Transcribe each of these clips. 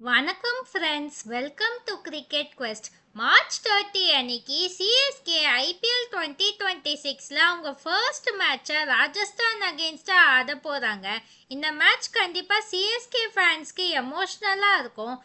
வணக்கம் friends, welcome to cricket quest. March 30 அன்னைக்கு CSK IPL 2026ல அவங்க ஃபர்ஸ்ட் மேட்சை ராஜஸ்தான் அகெயின்ஸ்டாக ஆட போகிறாங்க. இந்த மேட்ச் கண்டிப்பாக சிஎஸ்கே ஃபேன்ஸ்க்கு எமோஷ்னலாக இருக்கும்.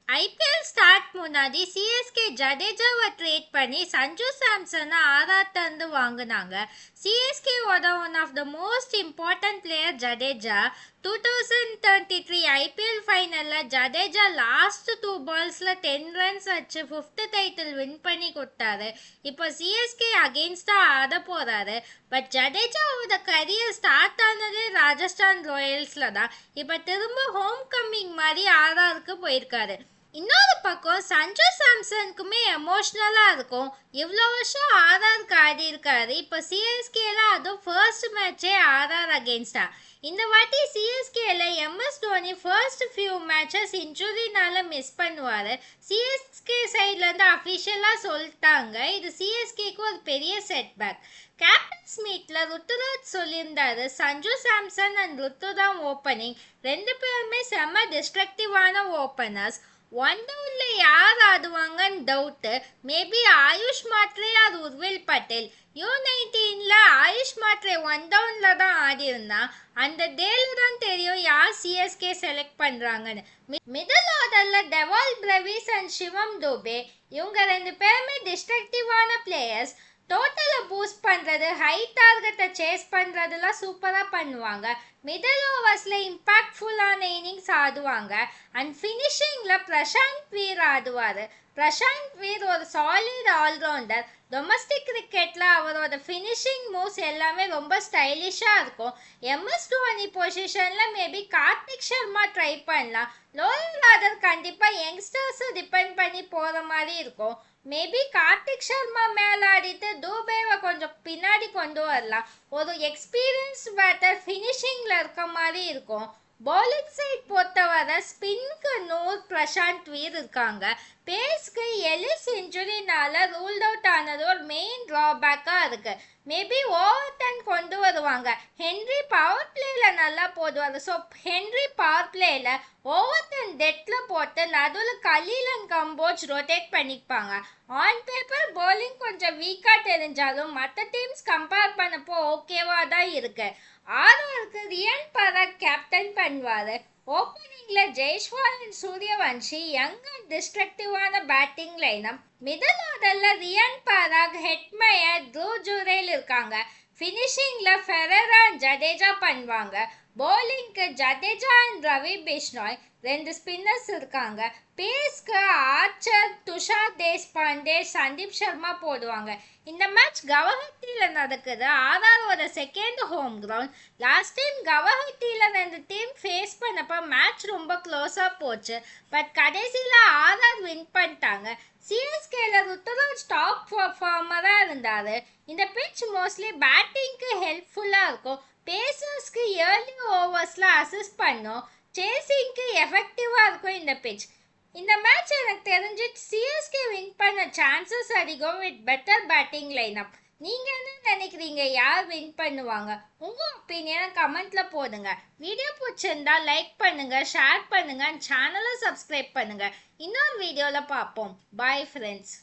ஐபிஎல் ஸ்டார்ட் முன்னாடி சிஎஸ்கே ஜடேஜாவை ட்ரேட் பண்ணி சஞ்சு சாம்சனை ஆறாட்டந்து வாங்கினாங்க. சிஎஸ்கேவோட one of the most important player Jadeja. 2023 IPL ஃபைனலில் ஜடேஜா லாஸ்ட் 2 பால்ஸில் 10 ரன்ஸ் வச்சு 5th டைட்டில் வின் பண்ணி கொடுத்தாரு. இப்போ சிஎஸ்கே அகெயின்ஸ்டாக ஆட போகிறாரு. பட் ஜடேஜாவோட கரியர் ஸ்டார்ட் ஆனதே ராஜஸ்தான் ராயல்ஸில் தான். இப்போ திரும்ப ஹோம் கம்மிங் மாதிரி ஆர்ஆருக்கு போயிருக்காரு. இன்னொரு பக்கம் சஞ்சு சாம்சனுக்குமே எமோஷ்னலாக இருக்கும். இவ்வளோ வருஷம் ஆர்ஆருக்கு ஆடி இருக்காரு. இப்போ சிஎஸ்கேல அதுவும் ஃபர்ஸ்ட் மேட்சே ஆர்ஆர் அகெயின்ஸ்டா. இந்த வாட்டி சிஎஸ்கேல MS Dhoni first few matches இன்ஜுரினால மிஸ் பண்ணுவார். சிஎஸ்கே சைட்லேருந்து அஃபிஷியலாக சொல்லிட்டாங்க. இது சிஎஸ்கேக்கு ஒரு பெரிய செட்பேக். கேப்டன்ஸ் மீட்ல ருத்துராஜ் சொல்லியிருந்தாரு, சஞ்சு சாம்சன் அண்ட் ருத்து தான் ஓப்பனிங். 2 பேருமே செம்ம டிஸ்ட்ரக்டிவான ஓப்பனர்ஸ். 1 டவுன்ல யார் ஆடுவாங்கன்னு doubt. Maybe Ayush Mhatre or Urvil Patel. U19ல ஆயுஷ் மாத்ரே 1 டவுன்ல தான் ஆடி இருந்தான். அந்த டேல தான் தெரியும் யார் சிஎஸ்கே செலக்ட் பண்றாங்கன்னு. மிடில் ஆர்டர்ல டெவால் பிரவிஸ் அண்ட் சிவம் துபே, இவங்க 2 பேருமே டிஸ்ட்ரக்டிவான பிளேயர்ஸ். டோட்டலை பூஸ்ட் பண்ணுறது, ஹை டார்கெட்டை சேஸ் பண்ணுறதுலாம் சூப்பராக பண்ணுவாங்க. மிடில் ஓவர்ஸில் இம்பாக்ட்ஃபுல்லான இன்னிங்ஸ் ஆடுவாங்க. அண்ட் ஃபினிஷிங்கில் பிரசாந்த் வீர் ஆடுவார். பிரசாந்த் வீர் ஒரு சாலிட் ஆல்ரவுண்டர். டொமஸ்டிக் கிரிக்கெட்டில் அவரோட ஃபினிஷிங் மூவ்ஸ் எல்லாமே ரொம்ப ஸ்டைலிஷாக இருக்கும். எம்எஸ் தோனி பொசிஷனில் மேபி கார்த்திக் சர்மா ட்ரை பண்ணலாம். லோயர் ஆர்டர் கண்டிப்பாக யங்ஸ்டர்ஸை டிபெண்ட் பண்ணி போகிற மாதிரி இருக்கும். மேபி கார்த்திக் சர்மா மேலே ஆடிட்டு தூபேவை கொஞ்சம் பின்னாடி கொண்டு வரலாம். ஒரு எக்ஸ்பீரியன்ஸ் பேட்டர் ஃபினிஷிங்கில் இருக்க மாதிரி இருக்கும். பவுலிங் சைட் பொறுத்தவரை ஸ்பின்க்கு நூர் பிரசாந்த் வீர் இருக்காங்க. பேஸ்க்கு எலிஸ் இன்ஜுரினால ரூல்ட் அவுட் ஆனது ஒரு மெயின் ட்ராபேக்காக இருக்குது. மேபி ஓவர்டன் கொண்டு வருவாங்க. ஹென்ரி பவர் பிளேல நல்லா போடுவார். ஸோ ஹென்ரி பவர் பிளேல ஓவர்டன் டெட்டில் போட்டு நடுவில் கலீல் அண்ட் கம்போஜ் ரொட்டேட் பண்ணிப்பாங்க. ஆன் பேப்பர் பவுலிங் கொஞ்சம் வீக்காக தெரிஞ்சாலும் மற்ற டீம்ஸ் கம்பேர் பண்ணப்போ ஓகேவாக தான் இருக்கு. ஆர்ஆருக்கு ரியான் பராக் கேப்டன் பண்ணுவார். ஓப்பனிங்ல Jaiswal and Suryavanshi young and டிஸ்ட்ரக்டிவான பேட்டிங் லைனம். மிடில் ஆர்டர்ல ரியான் பராக், ஹெட்மயர், த்ரூ ஜுரேல் இருக்காங்க. ஃபினிஷிங்ல ஃபெரரா அண்ட் ஜடேஜா பண்ணுவாங்க. பவுலிங்க்கு ஜடேஜா அண்ட் ரவி பிஷ்னாய், 2 ஸ்பின்னர்ஸ் இருக்காங்க. பேஸ்க்கு ஆர்ச்சர், துஷார் தேஷ்பாண்டே, சந்தீப் சர்மா போடுவாங்க. இந்த மேட்ச் கவஹத்தியில் நடக்குது. ஆர்ஆரோட second home ground. Last time கவஹத்தியில் 2 டீம் ஃபேஸ் பண்ணப்போ மேட்ச் ரொம்ப க்ளோஸாக போச்சு. பட் கடைசியில் ஆர்ஆர் வின் பண்ணிட்டாங்க. சிஎஸ்கேல ருத்துராஜ் டாப் பர்ஃபார்மராக இருந்தார். இந்த பிட்ச் மோஸ்ட்லி பேட்டிங்க்கு ஹெல்ப்ஃபுல்லாக இருக்கும். பேசர்ஸ்க்கு ஏர்லி ஓவர்ஸில் அசிஸ்ட் பண்ணும். சேசிங்க்கு எஃபெக்டிவாக இருக்கும் இந்த பிட்ச். இந்த மேட்ச் எனக்கு தெரிஞ்சு சிஎஸ்கே வின் பண்ண சான்சஸ் அதிகம் வித் பெட்டர் பேட்டிங் லைனப். நீங்கள் என்ன நினைக்கிறீங்க? யார் வின் பண்ணுவாங்க? உங்கள் ஒப்பீனியனை கமெண்ட்டில் போடுங்க. வீடியோ பிடிச்சிருந்தா லைக் பண்ணுங்கள், ஷேர் பண்ணுங்கள், சேனலை சப்ஸ்கிரைப் பண்ணுங்கள். இன்னொரு வீடியோவில் பார்ப்போம். Bye friends.